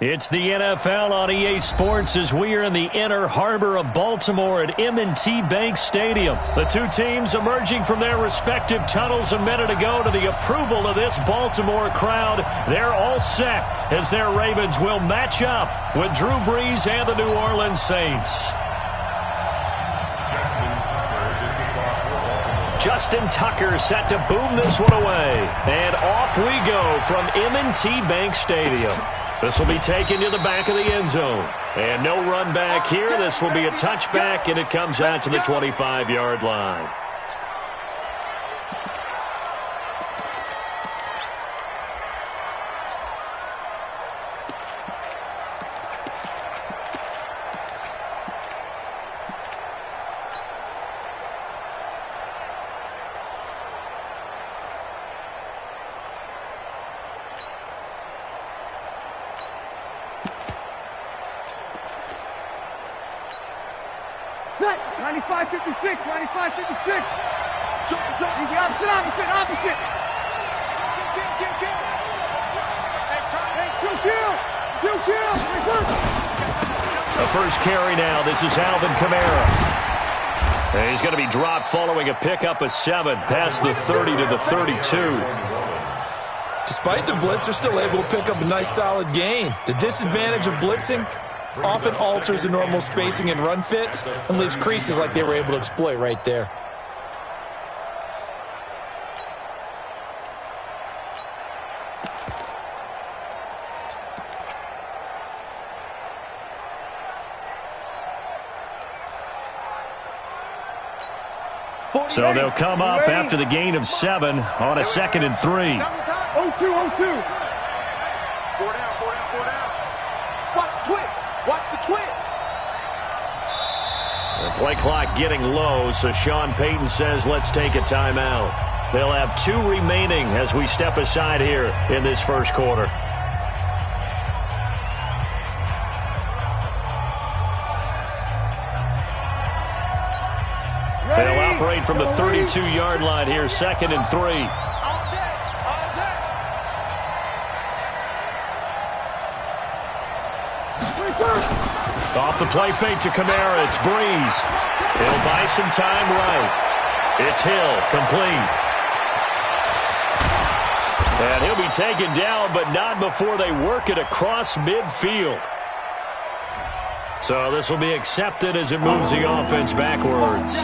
It's the NFL on EA Sports as we are in the inner harbor of Baltimore at M&T Bank Stadium. The two teams emerging from their respective tunnels a minute ago to the approval of this Baltimore crowd. They're all set as their Ravens will match up with Drew Brees and the New Orleans Saints. Justin Tucker set to boom this one away. And off we go from M&T Bank Stadium. This will be taken to the back of the end zone. And no run back here. This will be a touchback, and it comes out to the 25-yard line. Set, 95-56, 95-56. Easy, opposite. Kill. The first carry now. This is Alvin Kamara. And he's going to be dropped following a pickup of 7 past the 30 to the 32. Despite the blitz, they're still able to pick up a nice solid gain. The disadvantage of blitzing often alters the normal spacing and run fits and leaves creases like they were able to exploit right there. So they'll come up after the gain of 7 on a 2nd and 3. 0-2. Four down. Watch the twins. The play clock getting low, so Sean Payton says let's take a timeout. They'll have 2 remaining as we step aside here in this first quarter. They'll operate from the 32-yard line here, 2nd and 3. Off the play fake to Kamara, it's Brees. He'll buy some time right. It's Hill, complete. And he'll be taken down, but not before they work it across midfield. So this will be accepted as it moves the offense backwards.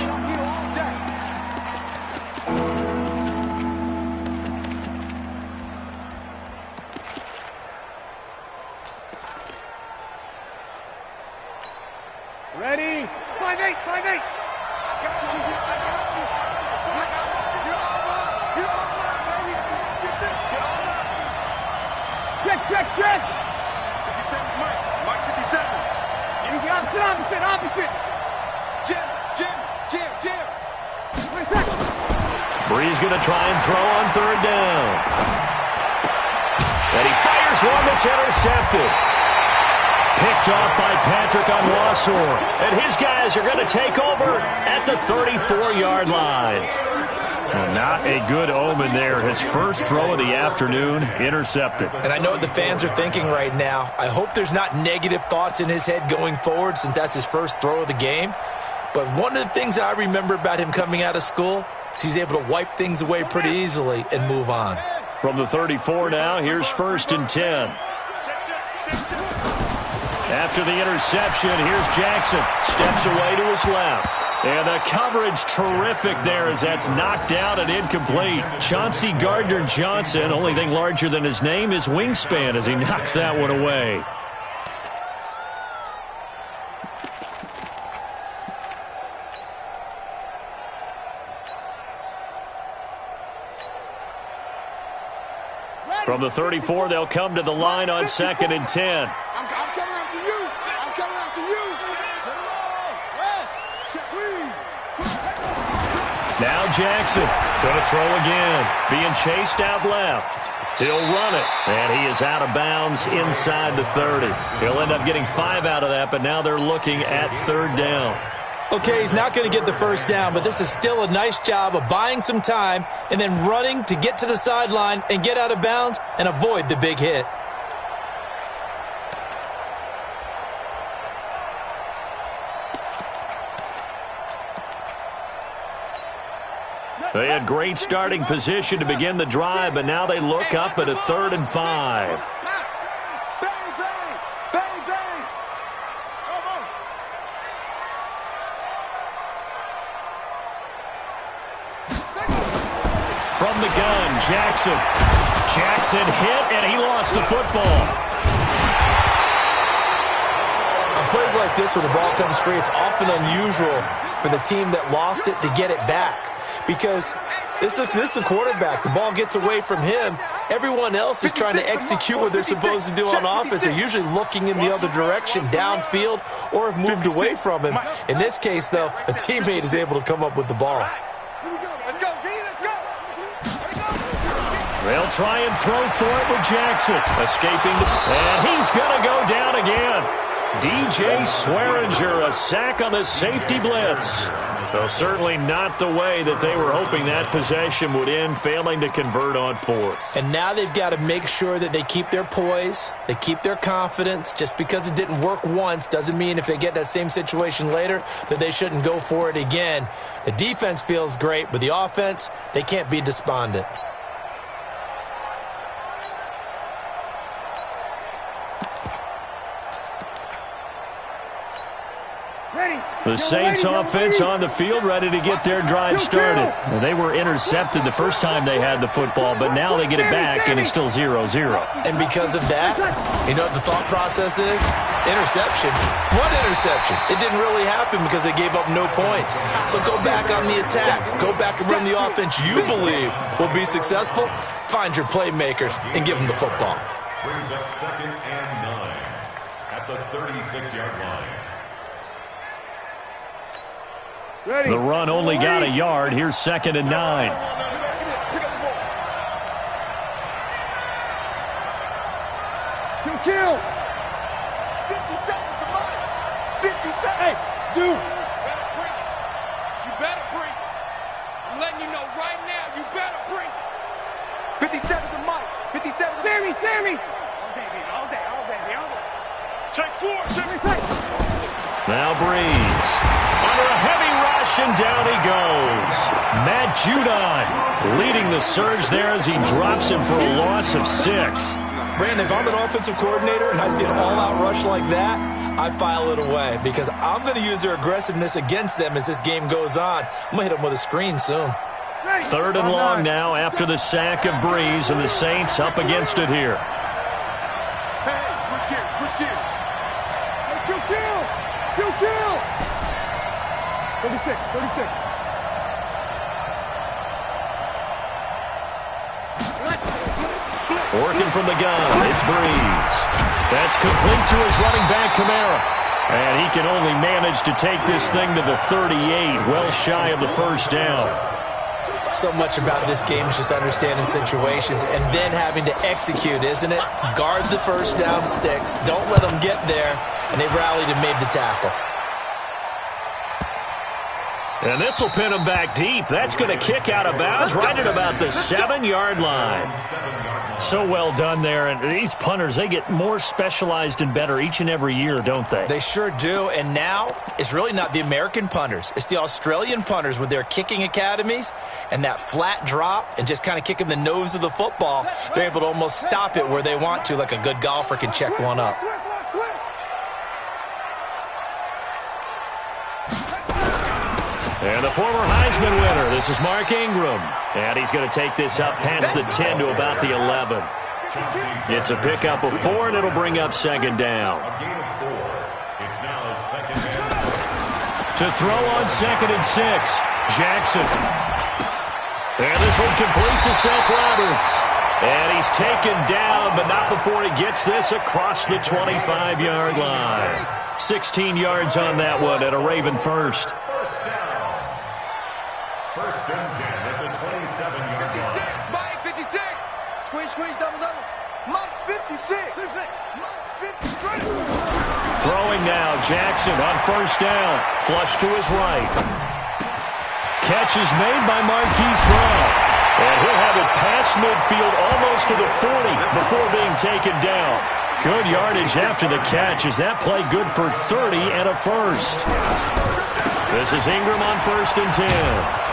Ready? 5-8. I got you. You're over, baby. Get over. Check. 57 Mike 57. Easy, opposite. Jim. Brees going to try and throw on 3rd down. And he fires one that's intercepted. Picked off by Patrick Onwuasor. And his guys are going to take over at the 34-yard line. Well, not a good omen there. His first throw of the afternoon intercepted. And I know what the fans are thinking right now. I hope there's not negative thoughts in his head going forward since that's his first throw of the game. But one of the things I remember about him coming out of school is he's able to wipe things away pretty easily and move on. From the 34 now, here's 1st and 10. After the interception, here's Jackson. Steps away to his left. And the coverage terrific there as that's knocked out and incomplete. Chauncey Gardner-Johnson, only thing larger than his name is wingspan as he knocks that one away. From the 34, they'll come to the line on 2nd and 10. I'm coming after you. Now Jackson going to throw again. Being chased out left. He'll run it. And he is out of bounds inside the 30. He'll end up getting 5 out of that, but now they're looking at 3rd down. Okay, he's not going to get the first down, but this is still a nice job of buying some time and then running to get to the sideline and get out of bounds and avoid the big hit. They had great starting position to begin the drive, but now they look up at a 3rd and 5. From the gun, Jackson. Jackson hit, and he lost the football. On plays like this where the ball comes free, it's often unusual for the team that lost it to get it back. Because this is the quarterback. The ball gets away from him. Everyone else is trying to execute what they're supposed to do on offense. They're usually looking in the other direction, downfield, or have moved away from him. In this case, though, a teammate is able to come up with the ball. Let's go, D, let's go. They'll try and throw for it with Jackson. Escaping, and he's going to go down again. DJ Swearinger, a sack on the safety blitz. Though certainly not the way that they were hoping that possession would end, failing to convert on 4th. And now they've got to make sure that they keep their poise, they keep their confidence. Just because it didn't work once doesn't mean if they get that same situation later that they shouldn't go for it again. The defense feels great, but the offense, they can't be despondent. The Saints offense on the field, ready to get their drive started. Well, they were intercepted the first time they had the football, but now they get it back, and it's still 0-0. And because of that, you know what the thought process is? Interception. What interception? It didn't really happen because they gave up no points. So go back on the attack. Go back and run the offense you believe will be successful. Find your playmakers and give them the football. Brings up 2nd and 9 at the 36-yard line. The run only got a yard. Here's 2nd and 9. Kill. 50 seconds to mine. 50 seconds. Hey, dude. You better break. I'm letting you know right now, you better break. 57 to Mike. 57. Sammy. All day, baby. All day. Check 4. Now Breeze. Under a heavy rush, and down he goes. Matt Judon leading the surge there as he drops him for a loss of 6. Brandon, if I'm an offensive coordinator and I see an all-out rush like that, I file it away because I'm going to use their aggressiveness against them as this game goes on. I'm going to hit them with a screen soon. 3rd and long now after the sack of Breeze, and the Saints up against it here. Hey, switch gears. Kill. 36. Working from the gun, it's Breeze. That's complete to his running back, Kamara. And he can only manage to take this thing to the 38, well shy of the first down. So much about this game is just understanding situations and then having to execute, isn't it? Guard the first down sticks. Don't let them get there. And they rallied and made the tackle. And this will pin him back deep. That's going to kick out of bounds right at about the 7-yard line. So well done there. And these punters, they get more specialized and better each and every year, don't they? They sure do. And now it's really not the American punters. It's the Australian punters with their kicking academies and that flat drop and just kind of kicking the nose of the football. They're able to almost stop it where they want to, like a good golfer can check one up. And the former Heisman winner, this is Mark Ingram. And he's going to take this up past the 10 to about the 11. It's a pickup of 4, and it'll bring up 2nd down. It's now 2nd and 6. To throw on 2nd and 6, Jackson. And this one complete to Seth Roberts. And he's taken down, but not before he gets this across the 25-yard line. 16 yards on that one at a Raven first. First and 10 at the 27-yard line. 56, Mike, 56. Squeeze, double. Mike, 56. Mike, 53. Throwing now, Jackson on first down. Flush to his right. Catch is made by Marquise Brown. And he'll have it past midfield almost to the 40 before being taken down. Good yardage after the catch. Is that play good for 30 and a first? This is Ingram on 1st and 10.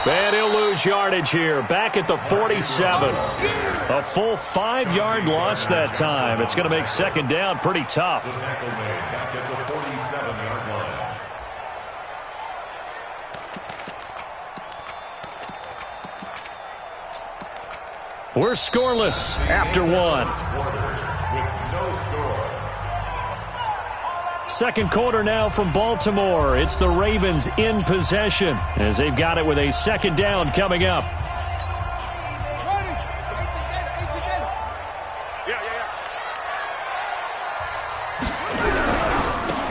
And he'll lose yardage here. Back at the 47. A full 5-yard loss that time. It's going to make second down pretty tough. Back at the 47-yard line. We're scoreless after one. With no score. Second quarter now from Baltimore. It's the Ravens in possession as they've got it with a second down coming up.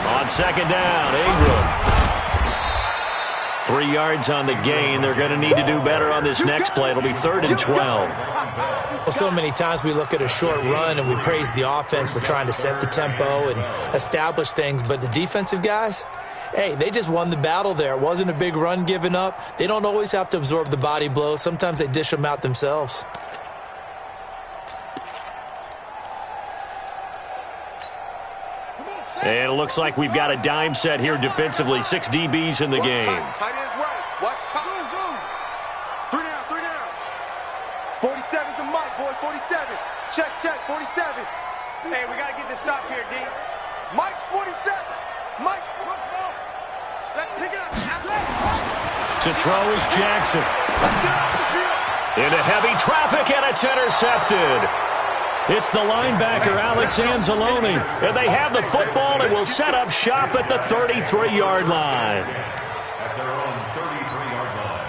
On second down, Ingram. 3 yards on the gain. They're going to need to do better on this next play. It'll be 3rd and 12. Well, so many times we look at a short run and we praise the offense for trying to set the tempo and establish things, but the defensive guys, hey, they just won the battle there. It wasn't a big run given up. They don't always have to absorb the body blows. Sometimes they dish them out themselves. And it looks like we've got a dime set here defensively. 6 DBs in the game. Tight end's right. Watch tight. 3 down. 47's the mic, boy. 47. Check, 47. Hey, we got to get this stop here, D. Mike's 47. Mike's 47. Let's pick it up. To throw is Jackson. Let's get off the field. Into heavy traffic, and it's intercepted. It's the linebacker, Alex Anzalone. And they have the football and will set up shop at the 33-yard line. At their own 33-yard line.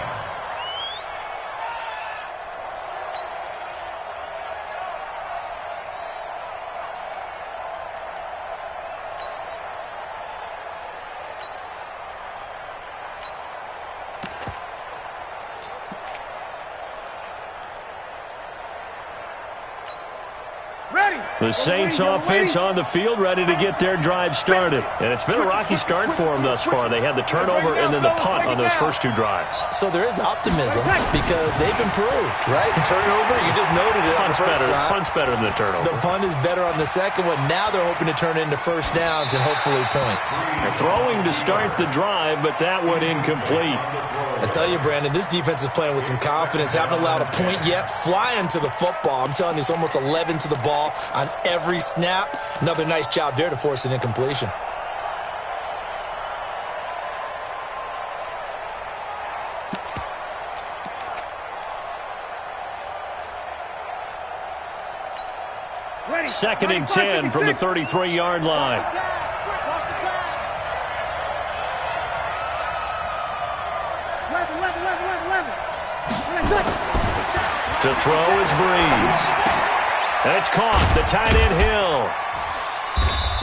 The Saints offense on the field, ready to get their drive started. And it's been a rocky start for them thus far. They had the turnover and then the punt on those first 2 drives. So there is optimism because they've improved, right? Turnover, you just noted it. Punt's better than the turnover. The punt is better on the second one. Now they're hoping to turn it into first downs and hopefully points. They're throwing to start the drive, but that one incomplete. I tell you, Brandon, this defense is playing with some confidence. Haven't allowed a point yet. Flying to the football. I'm telling you, it's almost 11 to the ball on every snap. Another nice job there to force an incompletion. Second and 10 from the 33-yard line. To throw is Breeze. And it's caught. The tight end Hill.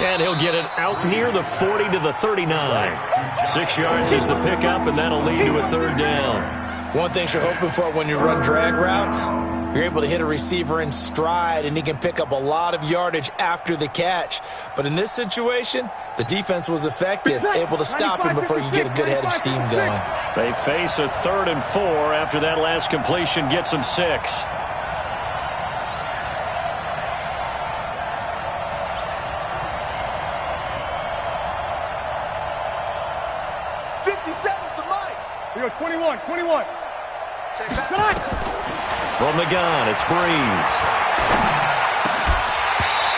And he'll get it out near the 40 to the 39. 6 yards is the pickup, and that'll lead to a 3rd down. One thing you're hoping for when you run drag routes, you're able to hit a receiver in stride, and he can pick up a lot of yardage after the catch. But in this situation, the defense was effective, able to stop him before you get a good head of steam going. They face a 3rd and 4 after that last completion gets them 6. We go 21. From the gun, it's Breeze.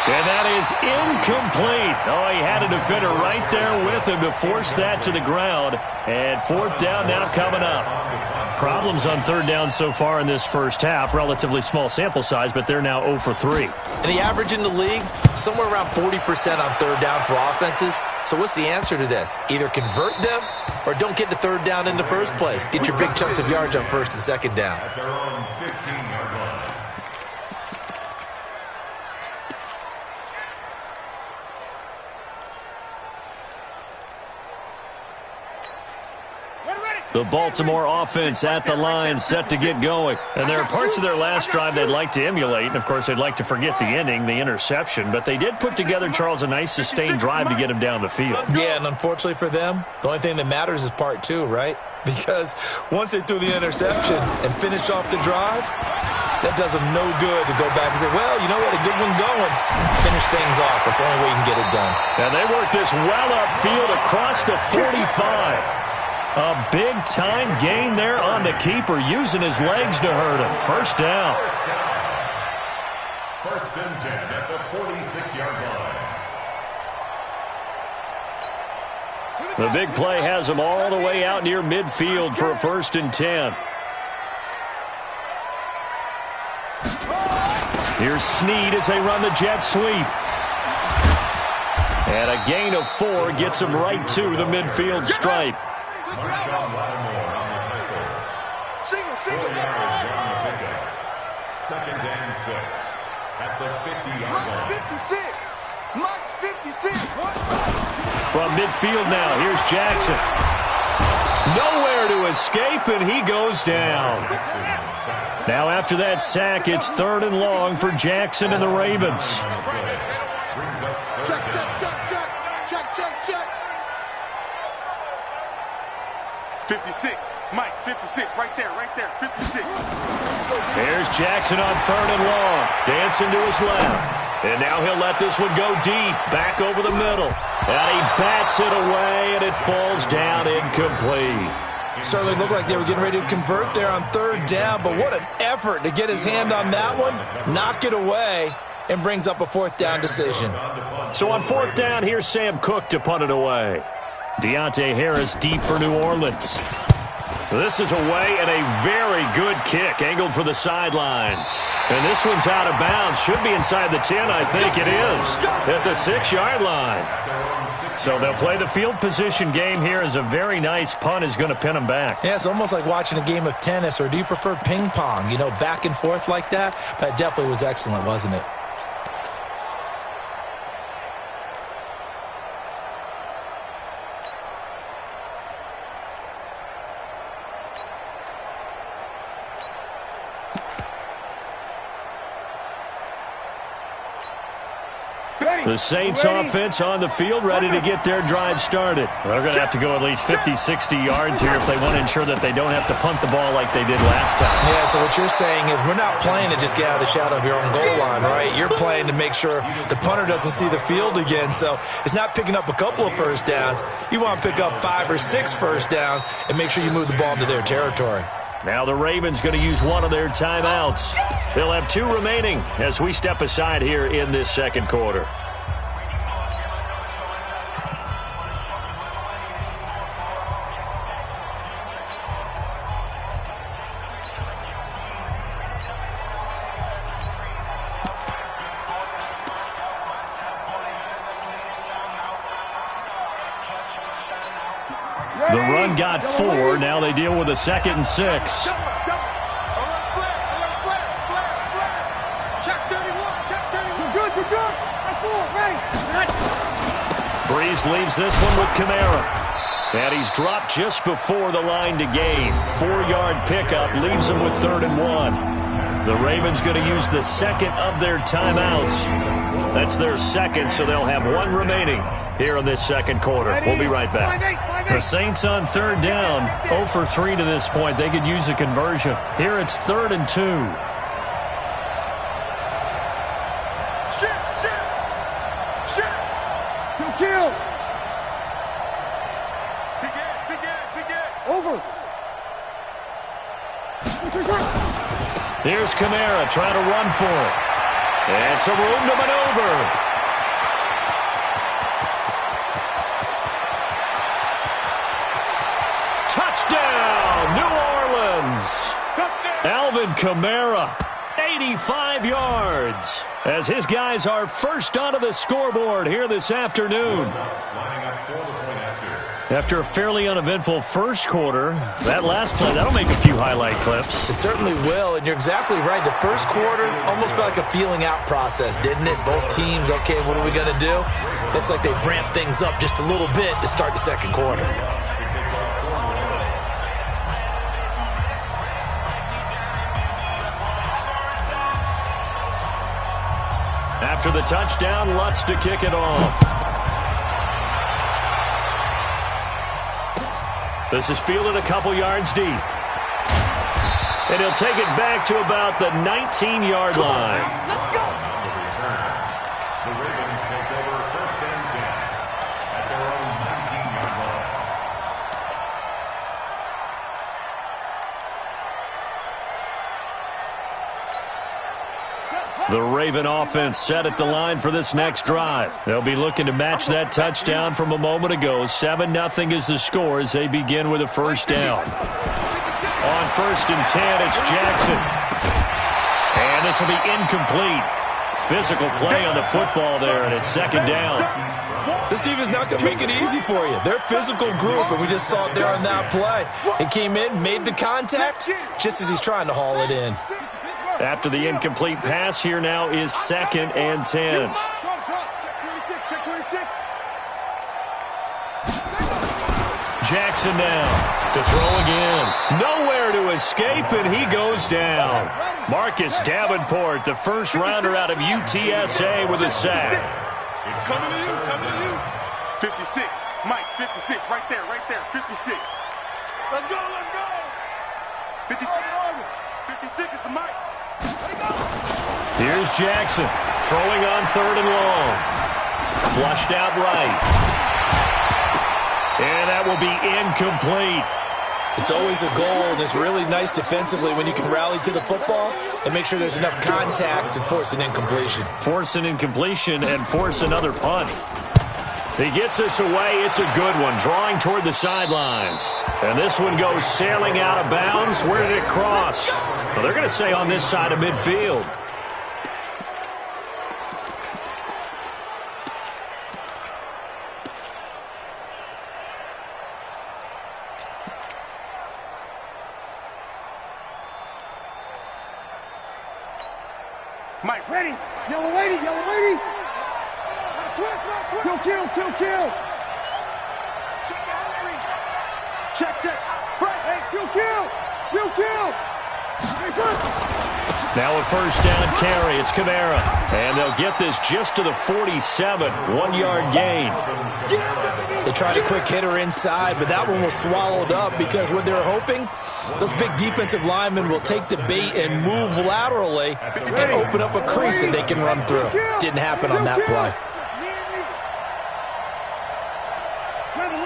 And that is incomplete. Oh, he had a defender right there with him to force that to the ground. And 4th down now coming up. Problems on 3rd down so far in this first half. Relatively small sample size, but they're now 0 for 3. And the average in the league, somewhere around 40% on 3rd down for offenses. So what's the answer to this? Either convert them or don't get to 3rd down in the first place. Get your big chunks of yards on 1st and 2nd down. At their own 15-yard line. The Baltimore offense at the line, set to get going. And there are parts of their last drive they'd like to emulate. And, of course, they'd like to forget the ending, the interception. But they did put together, Charles, a nice sustained drive to get him down the field. Yeah, and unfortunately for them, the only thing that matters is part 2, right? Because once they threw the interception and finished off the drive, that does them no good to go back and say, well, you know what, a good one going. Finish things off. That's the only way you can get it done. And they work this well upfield across the 45. A big-time gain there on the keeper, using his legs to hurt him. First down. First and 10 at the 46-yard line. The big play has him all the way out near midfield for a first and 10. Here's Snead as they run the jet sweep. And a gain of 4 gets him right to the midfield stripe. Baltimore on the tackle. Single. Yards on the pickup. Second and 6 at the 50-yard line. 56. Mike's 56. From midfield now, here's Jackson. Nowhere to escape, and he goes down. Now after that sack, it's 3rd and long for Jackson and the Ravens. Check. 56. Mike, 56. Right there. 56. There's Jackson on 3rd and long. Dancing to his left. And now he'll let this one go deep. Back over the middle. And he bats it away, and it falls down incomplete. Certainly looked like they were getting ready to convert there on 3rd down, but what an effort to get his hand on that one, knock it away, and brings up a 4th down decision. So on 4th down, here's Sam Cook to punt it away. Deontay Harris deep for New Orleans. This is away, and a very good kick, angled for the sidelines. And this one's out of bounds. Should be inside the 10, I think it is, at the 6-yard line. So they'll play the field position game here, as a very nice punt is going to pin them back. Yeah, it's almost like watching a game of tennis, or do you prefer ping pong? You know, back and forth like that? That definitely was excellent, wasn't it? The Saints offense on the field, ready to get their drive started. They're going to have to go at least 50, 60 yards here if they want to ensure that they don't have to punt the ball like they did last time. Yeah, so what you're saying is we're not playing to just get out of the shadow of your own goal line, right? You're playing to make sure the punter doesn't see the field again. So it's not picking up a couple of first downs. You want to pick up 5 or 6 first downs and make sure you move the ball into their territory. Now the Ravens going to use one of their timeouts. They'll have 2 remaining as we step aside here in this second quarter. The run got 4. Now they deal with a 2nd and 6. Check 31. We're good. Ready. Breeze leaves this one with Kamara. And he's dropped just before the line to gain. 4-yard pickup leaves him with 3rd and 1. The Ravens going to use the 2nd of their timeouts. That's their 2nd, so they'll have 1 remaining here in this second quarter. We'll be right back. The Saints on 3rd down, 0 for 3 to this point. They could use a conversion. Here it's 3rd and 2. Kill. Begin. Over. Here's Kamara trying to run for it. And some room to maneuver. Touchdown, New Orleans. Alvin Kamara, 85 yards. As his guys are first onto the scoreboard here this afternoon. After a fairly uneventful first quarter, that last play, that'll make a few highlight clips. It certainly will, and you're exactly right. The first quarter almost felt like a feeling out process, didn't it? Both teams, okay, what are we going to do? Looks like they ramped things up just a little bit to start the second quarter. After the touchdown, Lutz to kick it off. This is fielded a couple yards deep. And he'll take it back to about the 19-yard line. Let's go. The Ravens take over 1st and 10 at their own 19-yard line. The Raven offense set at the line for this next drive. They'll be looking to match that touchdown from a moment ago. 7-0 is the score as they begin with a first down. On 1st and 10, it's Jackson. And this will be incomplete. Physical play on the football there, and it's 2nd down. This defense is not going to make it easy for you. They're a physical group, and we just saw it there on that play. It came in, made the contact, just as he's trying to haul it in. After the incomplete pass, here now is 2nd and 10. Jackson now to throw again. Nowhere to escape, and he goes down. Marcus Davenport, the first rounder out of UTSA with a sack. It's coming to you, coming to you. 56, Mike, 56, right there, 56. Let's go, let's go. 56 is the Mike. Here's Jackson, throwing on 3rd and long. Flushed out right. And that will be incomplete. It's always a goal, and it's really nice defensively when you can rally to the football and make sure there's enough contact to force an incompletion. Force an incompletion and force another punt. He gets this away. It's a good one, drawing toward the sidelines. And this one goes sailing out of bounds. Where did it cross? Well, they're going to say on this side of midfield. Mike, ready. Yellow lady, yellow lady. Kill. Check the hungry. Check. Frank, hey, kill. Now a first down carry. It's Kamara. And they'll get this just to the 47. 1-yard gain. They tried a quick hitter inside, but that one was swallowed up because what they're hoping, those big defensive linemen will take the bait and move laterally and open up a crease that they can run through. Didn't happen on that play.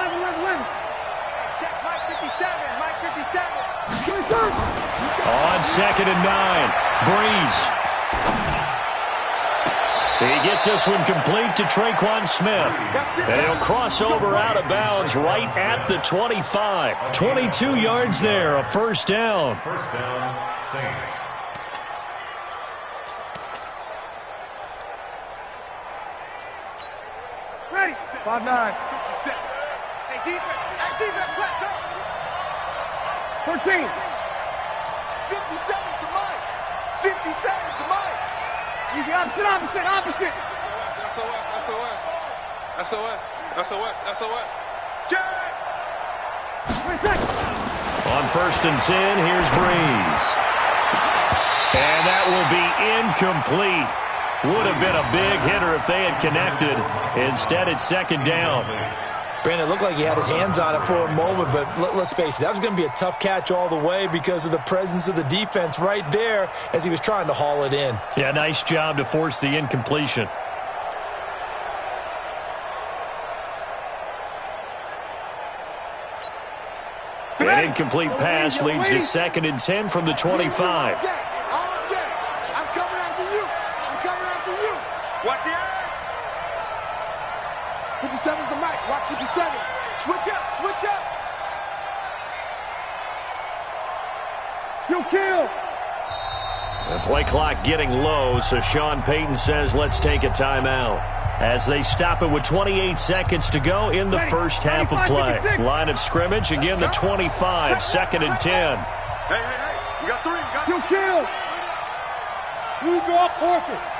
11. Check Mike 57. On 2nd and 9. Breeze. He gets this one complete to Traquan Smith. And he'll cross over out of bounds right at the 25. 22 yards there, a first down. First down, Saints. Ready. 5-9. 57. Hey, defense, let's go. 13. 57 to Mike. 57 to Mike. You get opposite. SOS. Jack. On 1st and 10, here's Breeze. And that will be incomplete. Would have been a big hitter if they had connected. Instead, it's 2nd down. Brandon, it looked like he had his hands on it for a moment, but let's face it, that was going to be a tough catch all the way because of the presence of the defense right there as he was trying to haul it in. Yeah, nice job to force the incompletion. An incomplete pass leads to 2nd and 10 from the 25. I'm coming after you. Watch the eye. 57's the mic. Watch 57. Switch up. Kill. The play clock getting low, so Sean Payton says let's take a timeout. As they stop it with 28 seconds to go in the first half of play. Line of scrimmage, again the 25, 2nd and 10. Hey. You got 3. Kill. You draw portraits.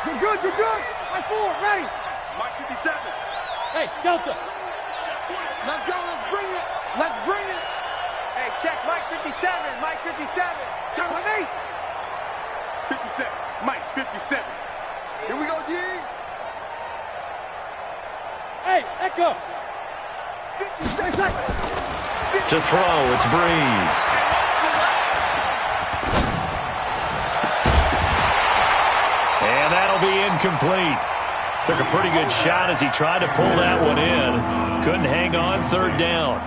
You're good. High 4, ready. Mike 57. Hey, Delta. Let's go, let's bring it. Hey, check Mike 57. Turn with me. 57, Mike 57. Here we go, D. Hey, Echo. 56 seconds. To throw, it's Breeze. And that'll be incomplete. Took a pretty good shot as he tried to pull that one in. Couldn't hang on, 3rd down.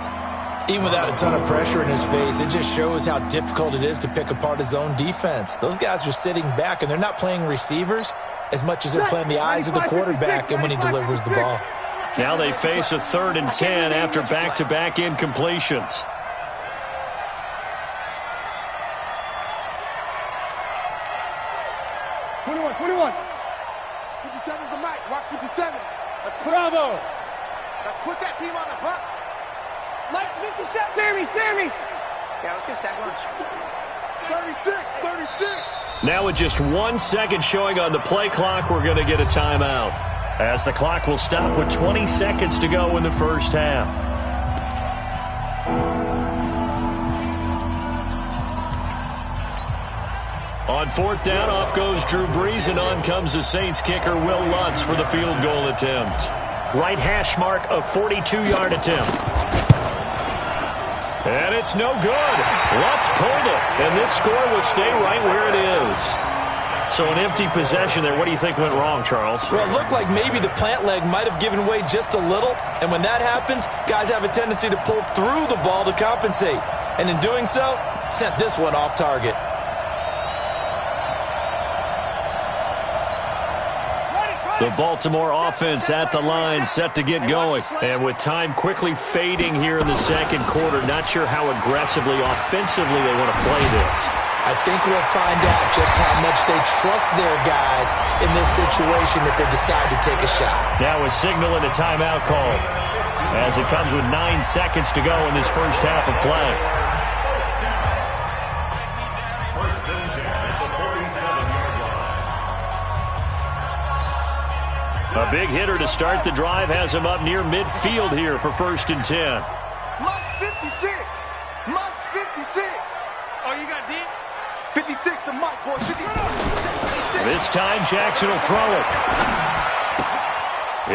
Even without a ton of pressure in his face, it just shows how difficult it is to pick apart his own defense. Those guys are sitting back, and they're not playing receivers as much as they're playing the eyes of the quarterback and when he delivers the ball. Now they face a 3rd and 10 after back-to-back incompletions. '21. 57 is the mic. Watch 57. Let's put that team on the bus. Mike's 57. Sammy. Yeah, let's get sack lunch. 36. Now with just 1 second showing on the play clock, we're going to get a timeout, as the clock will stop with 20 seconds to go in the first half. On 4th down, off goes Drew Brees, and on comes the Saints kicker Will Lutz for the field goal attempt. Right hash mark, a 42-yard attempt. And it's no good. Lutz pulled it, and this score will stay right where it is. So an empty possession there. What do you think went wrong, Charles? Well, it looked like maybe the plant leg might have given way just a little, and when that happens, guys have a tendency to pull through the ball to compensate. And in doing so, sent this one off target. The Baltimore offense at the line, set to get going. And with time quickly fading here in the second quarter, not sure how aggressively, offensively they want to play this. I think we'll find out just how much they trust their guys in this situation if they decide to take a shot. Now a signal and a timeout call, as it comes with 9 seconds to go in this first half of play. First and 10 at the 47-yard line. A big hitter to start the drive has him up near midfield here for 1st and 10. Monk's 56. Monk's 56. Oh, you got deep? 56 to Monk, boy. 56. This time Jackson will throw it.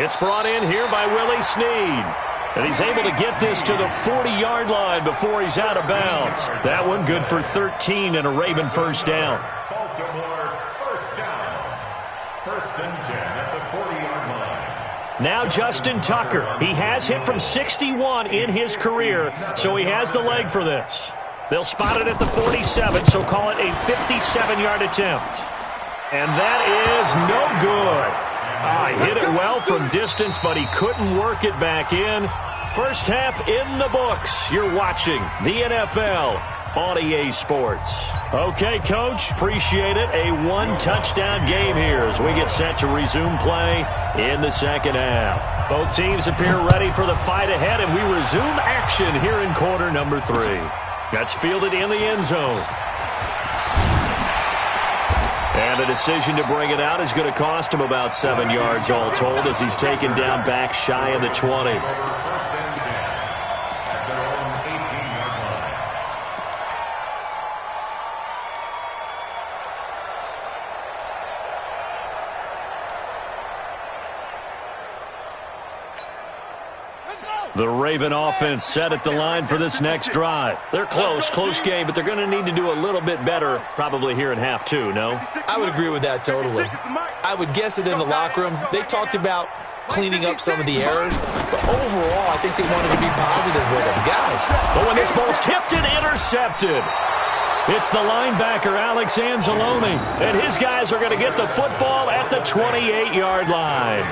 It's brought in here by Willie Snead. And he's able to get this to the 40-yard line before he's out of bounds. That one good for 13 and a Raven first down. Baltimore first down. First and 10 at the 40-yard line. Now Justin Tucker. He has hit from 61 in his career, so he has the leg for this. They'll spot it at the 47, so call it a 57-yard attempt. And that is no good. He hit it well from distance, but he couldn't work it back in. First half in the books. You're watching the NFL on EA Sports. Okay, Coach, appreciate it. A one-touchdown game here as we get set to resume play in the second half. Both teams appear ready for the fight ahead, and we resume action here in quarter number 3. That's fielded in the end zone. And the decision to bring it out is going to cost him about 7 yards all told, as he's taken down back shy of the 20. First and 10 at their own 18-yard line. The Raven offense set at the line for this next drive. They're close game, but they're going to need to do a little bit better probably here in half 2, no? I would agree with that totally. I would guess it in the locker room. They talked about cleaning up some of the errors, but overall, I think they wanted to be positive with them. Guys. But when this ball's tipped and intercepted, it's the linebacker, Alex Anzalone, and his guys are going to get the football at the 28-yard line.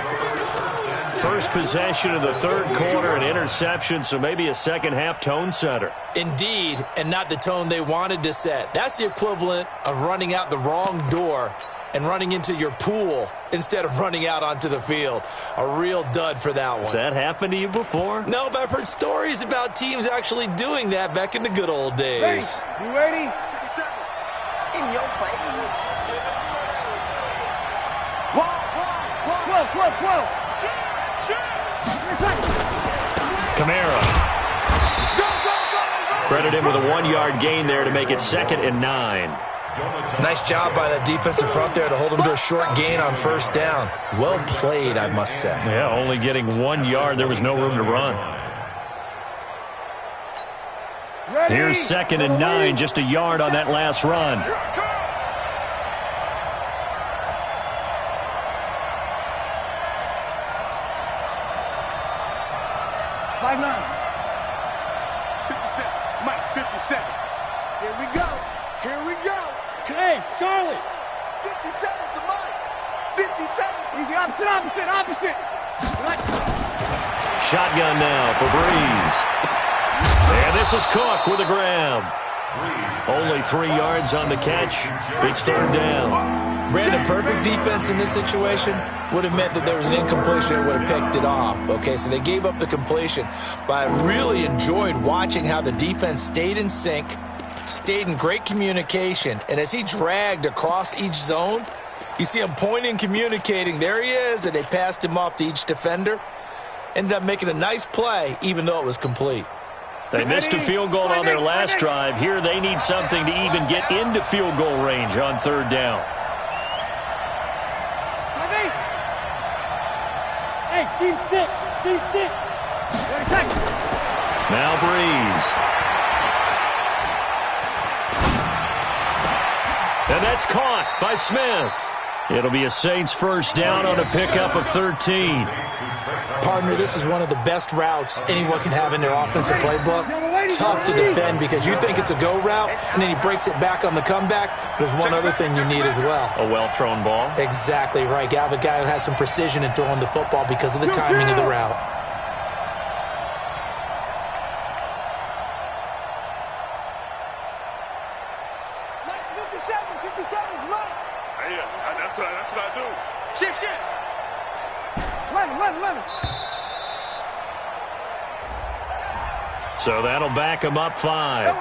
First possession of the third quarter, an interception, so maybe a second-half tone setter. Indeed, and not the tone they wanted to set. That's the equivalent of running out the wrong door and running into your pool instead of running out onto the field. A real dud for that one. Has that happened to you before? No, but I've heard stories about teams actually doing that back in the good old days. You ready? In your face. 12. Kamara. Credit him with a 1-yard gain there to make it 2nd and 9. Nice job by that defensive front there to hold him to a short gain on first down. Well played, I must say. Yeah, only getting 1 yard. There was no room to run. Here's 2nd and 9, just a yard on that last run. 57. Here we go. Here we go. Hey, Charlie. 57 to Mike. 57. Easy, opposite. Shotgun now for Breeze. And this is Cook with a grab. Only 3 yards on the catch. It's third down. Brandon, perfect defense in this situation would have meant that there was an incompletion and would have picked it off. Okay, so they gave up the completion. But I really enjoyed watching how the defense stayed in sync, stayed in great communication, and as he dragged across each zone, you see him pointing, communicating. There he is, and they passed him off to each defender. Ended up making a nice play, even though it was complete. They missed a field goal on their last drive. Here they need something to even get into field goal range on third down. Hey, Steve 6. Now Breeze. And that's caught by Smith. It'll be a Saints first down on a pickup of 13. Partner, this is one of the best routes anyone can have in their offensive playbook. Tough to defend because you think it's a go route, and then he breaks it back on the comeback. There's one other thing you need as well. A well-thrown ball. Exactly right. You have a guy who has some precision in throwing the football because of the timing of the route. Mike's 57's Mike. Yeah, that's what I do. Shift. 11. So that'll back him up 5. There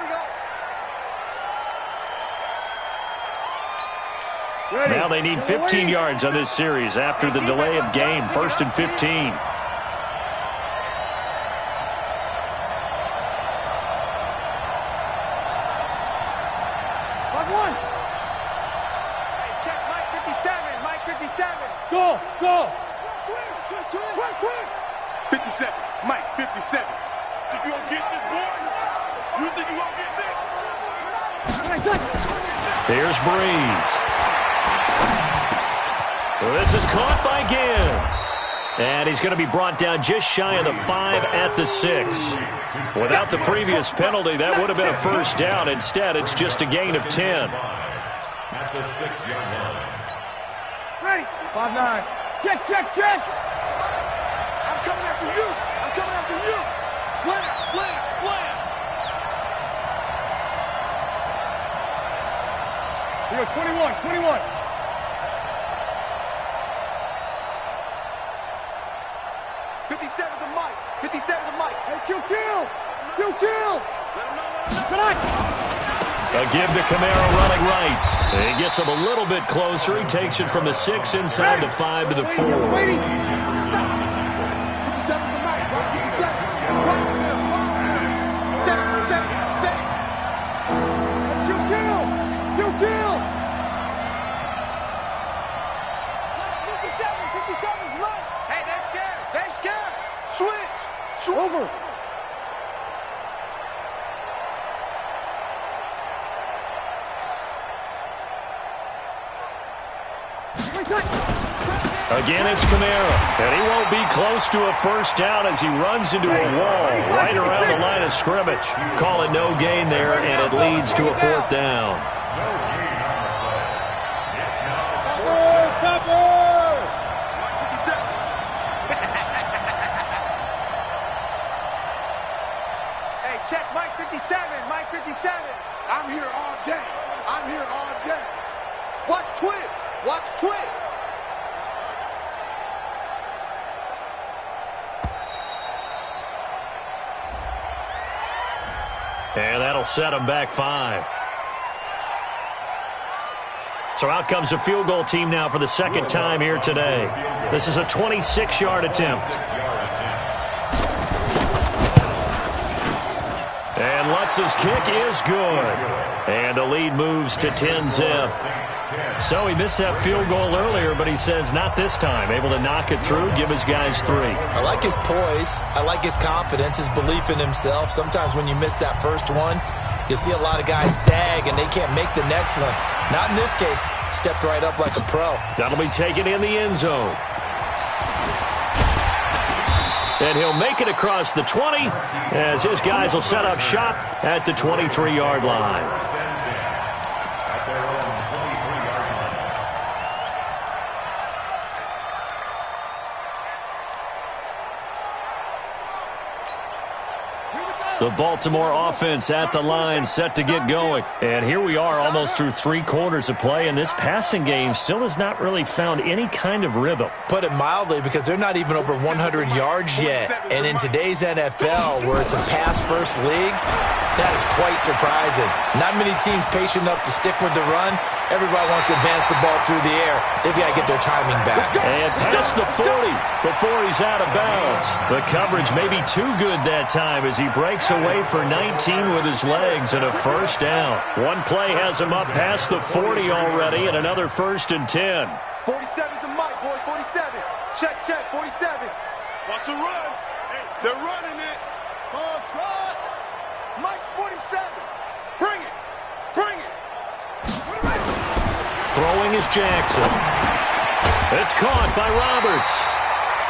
we go. Ready. Now they need 15 yards on this series after the delay of game. 1st and 15. Hey, check Mike 57. Go. 57. Mike 57. Think you gonna get this, boys? You think you gonna get this? Here's Breeze. Well, this is caught by Gibb. And he's going to be brought down just shy of the 5 at the 6. Without the previous penalty, that would have been a first down. Instead, it's just a gain of 10. At the 6-yard line. Ready. 5-9. Check. I'm coming after you. Slam. Here we go, 21. 57 to Mike. Hey, kill. Let him know. Tonight. A give to Camaro running right. He gets him a little bit closer. He takes it from the 6 inside the 5 to the 4. Waiting. 57 to Mike. 57. Kill. 57's Mike. Hey, they're scared. Switch. Over. Again, it's Camaro. And he won't be close to a first down as he runs into a wall right around the line of scrimmage. Call it no gain there, and it leads to a 4th down. Hey, check Mike 57. I'm here all day. Watch twist. And that'll set him back 5. So out comes a field goal team now for the second time here today. This is a 26-yard attempt. And Lutz's kick is good. And the lead moves to 10-zip. So he missed that field goal earlier, but he says not this time. Able to knock it through, give his guys 3. I like his poise. I like his confidence, his belief in himself. Sometimes when you miss that first one, you see a lot of guys sag and they can't make the next one. Not in this case. Stepped right up like a pro. That'll be taken in the end zone. And he'll make it across the 20 as his guys will set up shop at the 23-yard line. The Baltimore offense at the line set to get going. And here we are almost through 3 quarters of play, and this passing game still has not really found any kind of rhythm. Put it mildly, because they're not even over 100 yards yet. And in today's NFL, where it's a pass-first league, that is quite surprising. Not many teams patient enough to stick with the run. Everybody wants to advance the ball through the air. They've got to get their timing back. And past the 40 before he's out of bounds. The coverage may be too good that time as he breaks away for 19 with his legs and a first down. One play has him up past the 40 already and another 1st and 10. 47's the mic, boys. 47. Check, 47. Watch the run. They're running it. On trot. Mike's 47. Bring it. Throwing is Jackson. It's caught by Roberts.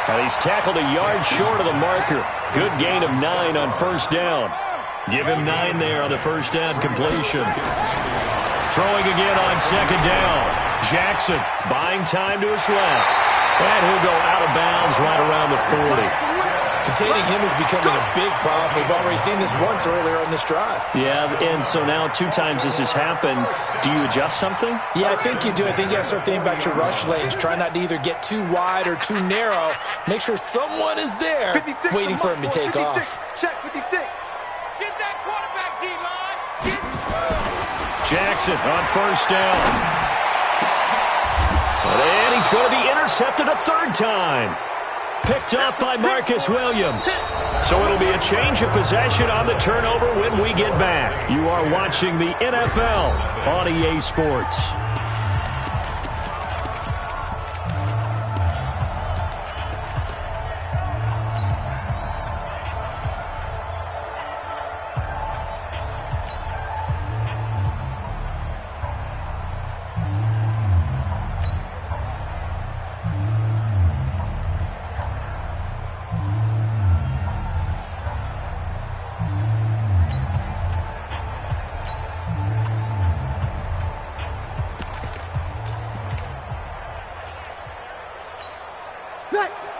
And he's tackled a yard short of the marker. Good gain of 9 on first down. Give him 9 there on the first down completion. Throwing again on second down. Jackson buying time to his left. And he'll go out of bounds right around the 40. Containing him is becoming a big problem. We've already seen this once earlier on this drive. Yeah, and so now 2 times this has happened. Do you adjust something? Yeah, I think you do. I think you got to start thinking about your rush lanes. Try not to either get too wide or too narrow. Make sure someone is there waiting for him to take off. Check, 56. Get that quarterback, D-line. Jackson on first down. And he's going to be intercepted a 3rd time. Picked up by Marcus Williams. So it'll be a change of possession on the turnover when we get back. You are watching the NFL on EA Sports.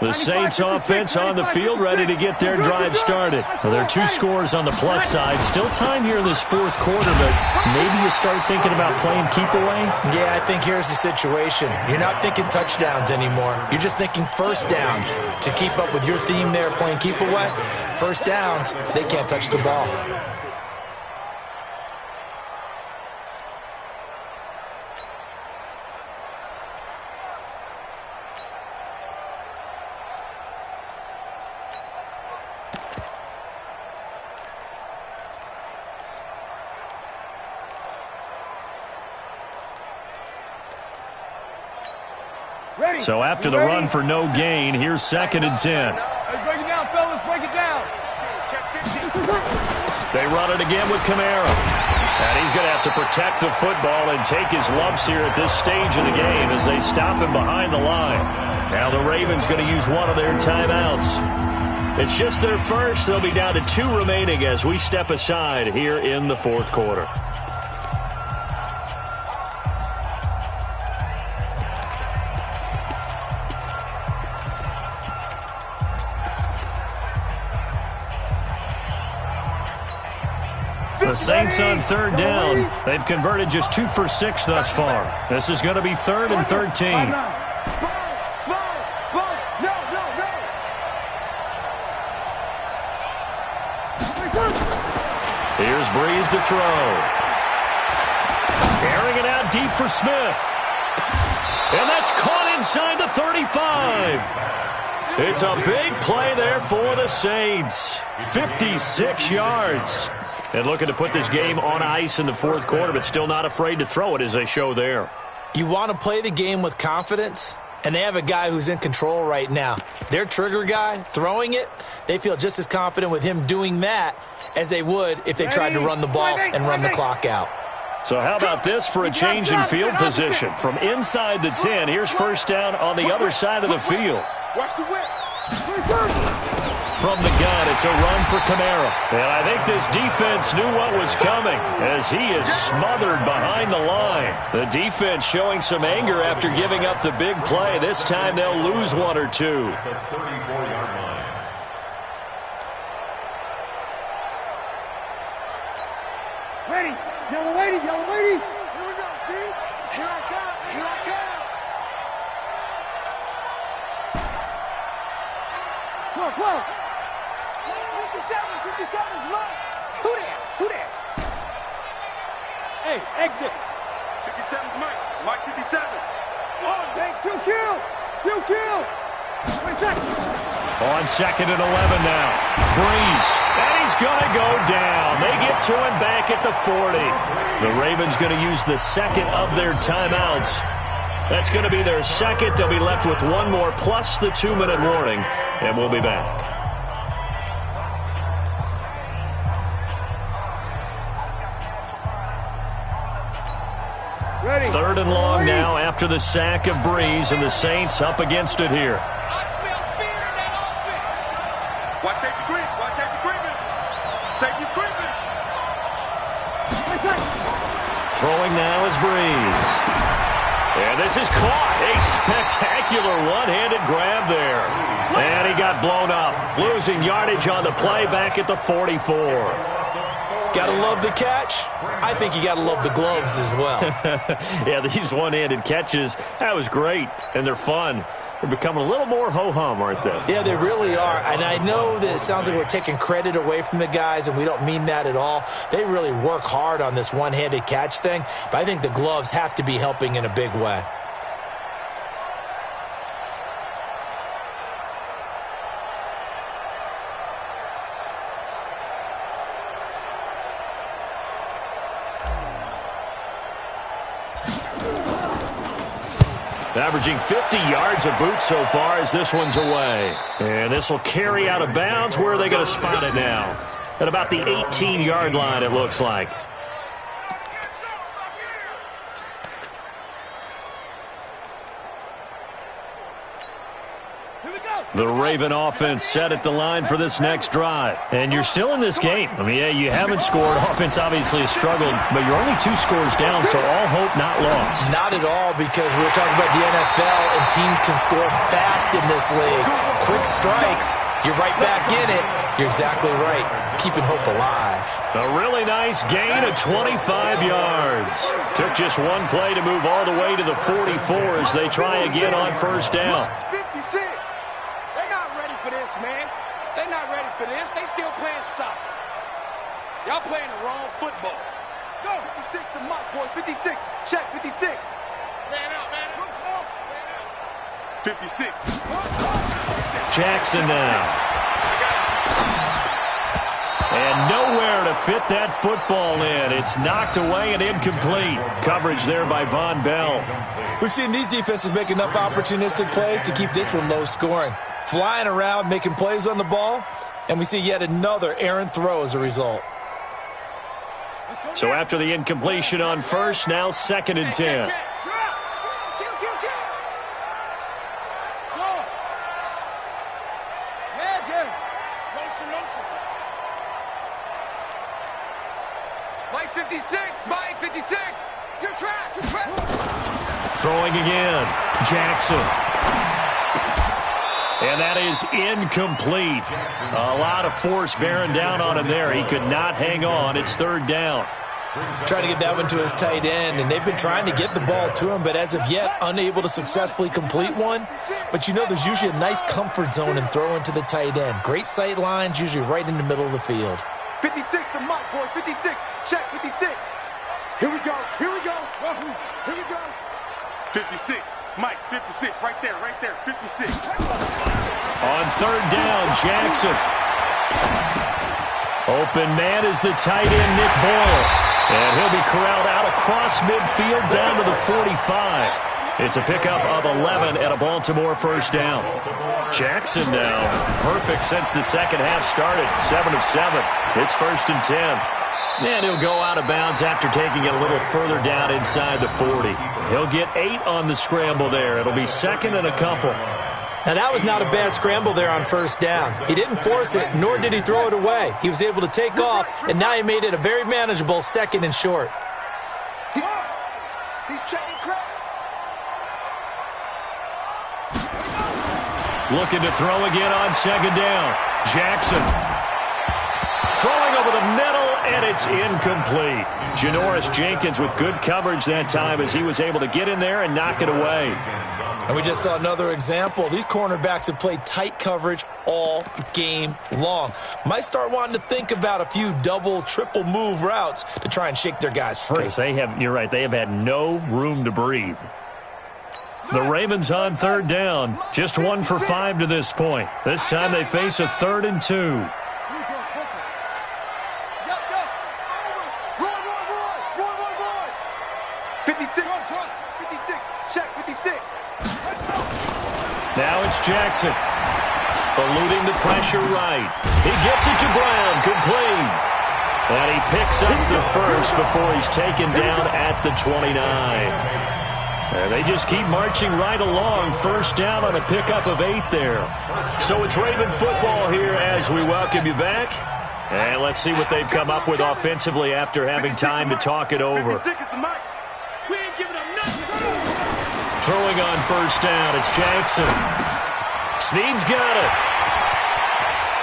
The Saints offense on the field, ready to get their drive started. Well, there are 2 scores on the plus side. Still time here in this 4th quarter, but maybe you start thinking about playing keep away? Yeah, I think here's the situation. You're not thinking touchdowns anymore. You're just thinking first downs. To keep up with your theme there, playing keep away, first downs, they can't touch the ball. So after the run for no gain, here's 2nd and 10. Hey, break it down, fellas. Break it down. They run it again with Kamara. And he's going to have to protect the football and take his lumps here at this stage of the game as they stop him behind the line. Now the Ravens going to use one of their timeouts. It's just their first. They'll be down to 2 remaining as we step aside here in the 4th quarter. The Saints on 3rd down. They've converted just 2 for 6 thus far. This is going to be 3rd and 13. Here's Breeze to throw. Airing it out deep for Smith. And that's caught inside the 35. It's a big play there for the Saints. 56 yards. And looking to put this game on ice in the 4th quarter, but still not afraid to throw it as they show there. You want to play the game with confidence, and they have a guy who's in control right now. Their trigger guy, throwing it, they feel just as confident with him doing that as they would if they tried to run the ball and run the clock out. So how about this for a change in field position? From inside the 10, here's first down on the other side of the field. Watch the whip. from the gun. It's a run for Kamara. And I think this defense knew what was coming as he is smothered behind the line. The defense showing some anger after giving up the big play. This time they'll lose one or two. The 34-yard line. Ready. Yellow lady. Yellow lady. Here we go, team. Here I come. Here I come. Come on. 57's mine. Who there? Who there? Hey, exit. 57's Mike. Mike 57. Oh, take kill. Wait a second. On 2nd and 11 now. Breeze. And he's going to go down. They get to him back at the 40. The Ravens going to use the second of their timeouts. That's going to be their second. They'll be left with one more plus the 2-minute warning. And we'll be back. Ready. 3rd and long now after the sack of Breeze, and the Saints up against it here. I smell fear in that offense. Watch safety creep. Watch safety creeping. Safety's creeping. Throwing now is Breeze. And this is caught. A spectacular one-handed grab there. And he got blown up. Losing yardage on the play back at the 44. Gotta love the catch. I think you gotta love the gloves as well. Yeah, these one-handed catches, that was great. And they're fun. They're becoming a little more ho-hum, aren't they? Yeah, they really are. And I know that it sounds like we're taking credit away from the guys, and we don't mean that at all. They really work hard on this one-handed catch thing, but I think the gloves have to be helping in a big way. Averaging 50 yards a boot so far as this one's away. And this will carry out of bounds. Where are they going to spot it now? At about the 18-yard line, it looks like. The Raven offense set at the line for this next drive. And you're still in this game. I mean, yeah, you haven't scored. Offense obviously has struggled, but you're only 2 scores down, so all hope not lost. Not at all, because we were talking about the NFL, and teams can score fast in this league. Quick strikes, you're right back in it. You're exactly right. Keeping hope alive. A really nice gain of 25 yards. Took just one play to move all the way to the 44 as they try again on first down. 56. For this, man. They're not ready for this. They still playing soccer. Y'all playing the wrong football. Go. 56 to Mike, boys. 56. Check 56. Man out, man. Look small. Man out. 56. Jackson now. And nowhere to fit that football in. It's knocked away and incomplete. Coverage there by Von Bell. We've seen these defenses make enough opportunistic plays to keep this one low scoring. Flying around, making plays on the ball, and we see yet another errant throw as a result. So after the incompletion on first, now 2nd and 10. Mike 56. Mike 56. Your track. Throwing again. Jackson. And that is incomplete. A lot of force bearing down on him there. He could not hang on. It's 3rd down. Trying to get that one to his tight end, and they've been trying to get the ball to him, but as of yet, unable to successfully complete one. But you know there's usually a nice comfort zone in throwing to the tight end. Great sight lines, usually right in the middle of the field. 56 to Mike, boys. 56. Check 56. Here we go. Here we go. Here we go. 56. Mike, 56. Right there. 56. On 3rd down, Jackson. Open man is the tight end, Nick Boyle. And he'll be corralled out across midfield down to the 45. It's a pickup of 11 at a Baltimore first down. Jackson now, perfect since the second half started. 7 of 7. It's 1st and 10. And he'll go out of bounds after taking it a little further down inside the 40. He'll get 8 on the scramble there. It'll be 2nd and a couple. Now, that was not a bad scramble there on first down. He didn't force it, nor did he throw it away. He was able to take off, and now he made it a very manageable 2nd and short. He's checking crap. Looking to throw again on 2nd down. Jackson. Throwing over the middle, and it's incomplete. Janoris Jenkins with good coverage that time as he was able to get in there and knock it away. And we just saw another example. These cornerbacks have played tight coverage all game long. Might start wanting to think about a few double, triple move routes to try and shake their guys free. You're right, they have had no room to breathe. The Ravens on 3rd down. Just 1 for 5 to this point. This time they face a 3rd and 2. 56, check 56. Now it's Jackson. Eluding the pressure right. He gets it to Brown, complete. And he picks up the first before he's taken down at the 29. And they just keep marching right along. First down on a pickup of 8 there. So it's Raven football here as we welcome you back. And let's see what they've come up with offensively after having time to talk it over. Throwing on first down, it's Jackson. Snead's got it.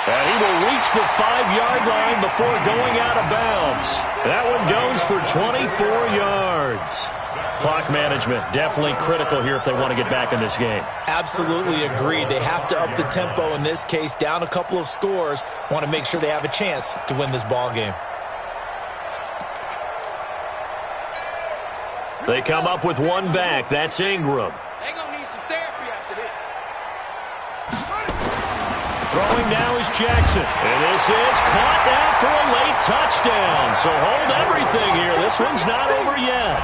And he will reach the 5-yard line before going out of bounds. That one goes for 24 yards. Clock management, definitely critical here if they want to get back in this game. Absolutely agreed. They have to up the tempo in this case, down a couple of scores. Want to make sure they have a chance to win this ball game. They come up with one back. That's Ingram. They're going to need some therapy after this. Throwing now is Jackson. And this is caught now for a late touchdown. So hold everything here. This one's not over yet.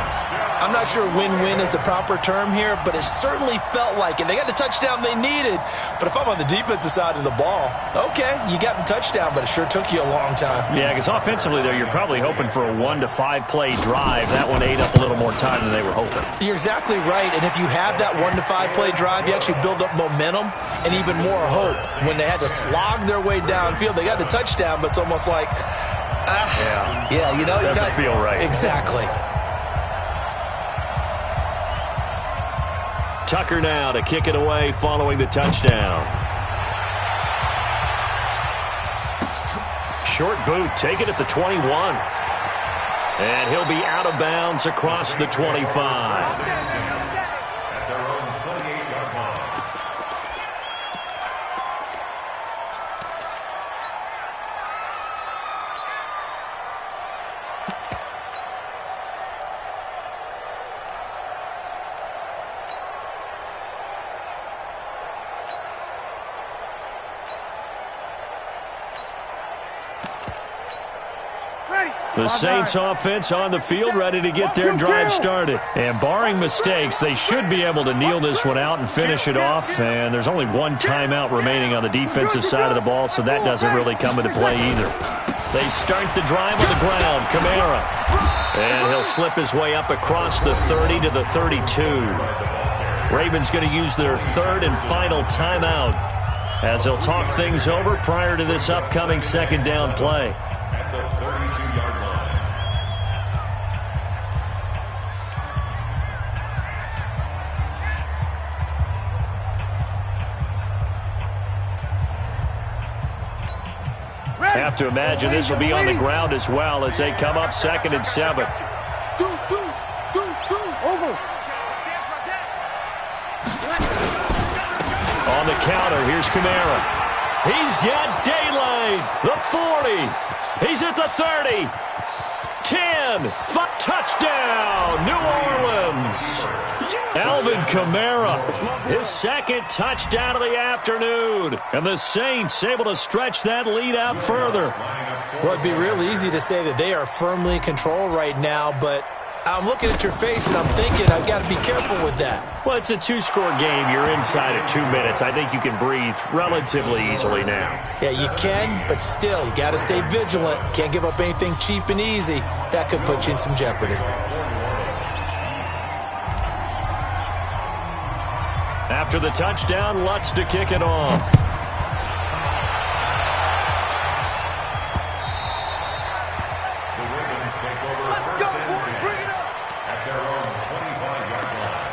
I'm not sure win-win is the proper term here, but it certainly felt like it. They got the touchdown they needed, but if I'm on the defensive side of the ball, okay, you got the touchdown, but it sure took you a long time. Yeah, because offensively there, you're probably hoping for a 1 to 5 play drive. That one ate up a little more time than they were hoping. You're exactly right, and if you have that 1 to 5 play drive, you actually build up momentum and even more hope. When they had to slog their way downfield, they got the touchdown, but it's almost like, you know, doesn't feel right. Exactly. Tucker now to kick it away following the touchdown. Short boot, take it at the 21. And he'll be out of bounds across the 25. The Saints offense on the field, ready to get their drive started. And barring mistakes, they should be able to kneel this one out and finish it off. And there's only one timeout remaining on the defensive side of the ball, so that doesn't really come into play either. They start the drive on the ground. Kamara. And he'll slip his way up across the 30 to the 32. Ravens going to use their 3rd and final timeout as they'll talk things over prior to this upcoming 2nd down play. At the 32-yard line. Have to imagine this will be on the ground as well as they come up 2nd and 7. Over. On the counter, here's Kamara. He's got daylight. The 40. He's at the 30. 10. Touchdown, New Orleans. Alvin Kamara, his 2nd touchdown of the afternoon. And the Saints able to stretch that lead out further. Well, it'd be real easy to say that they are firmly in control right now, but I'm looking at your face and I'm thinking I've got to be careful with that. Well, it's a 2-score game. You're inside of 2 minutes. I think you can breathe relatively easily now. Yeah, you can, but still, you got to stay vigilant. Can't give up anything cheap and easy. That could put you in some jeopardy. After the touchdown, Lutz to kick it off. The Ravens take over first and 10 at their own 25-yard line.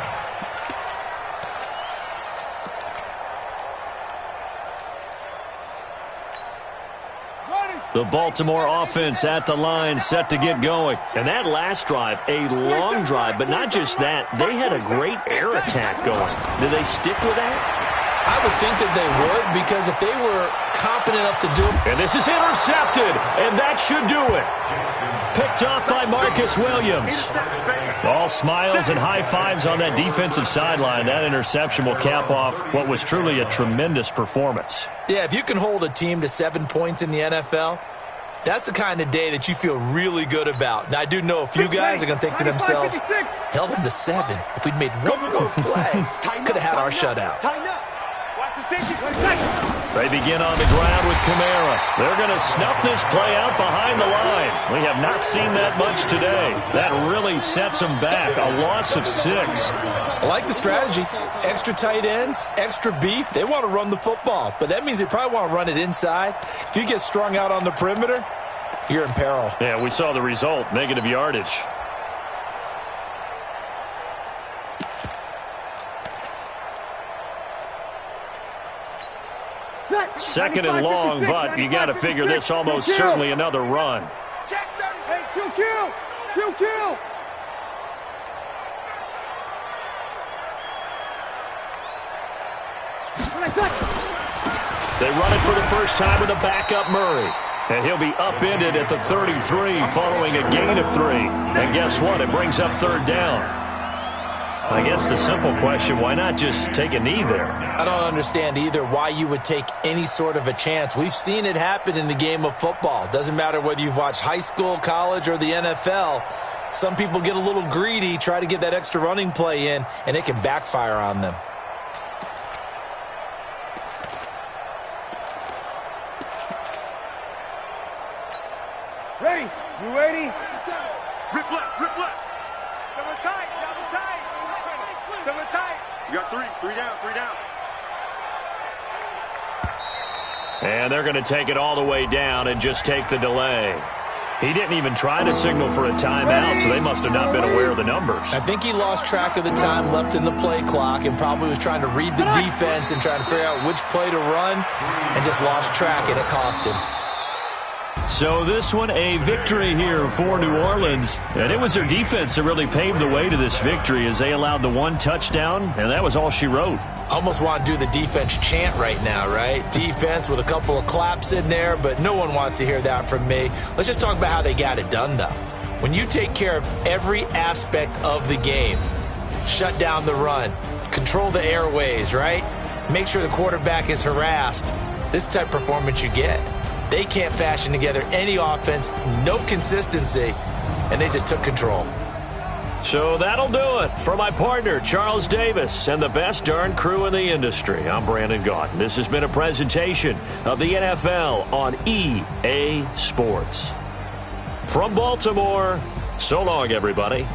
The Baltimore offense at the line, set to get going. And that last drive, a long drive, but not just that. They had a great air attack going. Do they stick with that? I would think that they would, because if they were competent enough to do it. And this is intercepted, and that should do it. Picked off by Marcus Williams. All smiles and high fives on that defensive sideline. That interception will cap off what was truly a tremendous performance. Yeah, if you can hold a team to 7 points in the NFL, that's the kind of day that you feel really good about. Now, I do know a few guys are going to think to themselves, held them to 7. If we'd made one more play, could have had our shutout. They begin on the ground with Kamara. They're going to snuff this play out behind the line. We have not seen that much today. That really sets them back. A loss of 6. I like the strategy. Extra tight ends, extra beef. They want to run the football, but that means they probably want to run it inside. If you get strung out on the perimeter, you're in peril. Yeah, we saw the result, negative yardage. Second and long, but you got to figure this almost certainly another run. Hey, kill! They run it for the first time with a backup Murray. And he'll be upended at the 33 following a gain of 3. And guess what? It brings up third down. I guess the simple question, why not just take a knee there? I don't understand either why you would take any sort of a chance. We've seen it happen in the game of football. Doesn't matter whether you've watched high school, college, or the NFL. Some people get a little greedy, try to get that extra running play in, and it can backfire on them. Ready? You ready? Rip left. Double tight. You got 3 down. And they're going to take it all the way down and just take the delay. He didn't even try to signal for a timeout, so they must have not been aware of the numbers. I think he lost track of the time left in the play clock and probably was trying to read the defense and trying to figure out which play to run and just lost track, and it cost him. So this one, a victory here for New Orleans. And it was their defense that really paved the way to this victory as they allowed the 1 touchdown, and that was all she wrote. Almost want to do the defense chant right now, right? Defense with a couple of claps in there, but no one wants to hear that from me. Let's just talk about how they got it done, though. When you take care of every aspect of the game, shut down the run, control the airways, right? Make sure the quarterback is harassed. This is the type of performance you get. They can't fashion together any offense, no consistency, and they just took control. So that'll do it. For my partner, Charles Davis, and the best darn crew in the industry, I'm Brandon Gaudin. This has been a presentation of the NFL on EA Sports. From Baltimore, so long, everybody.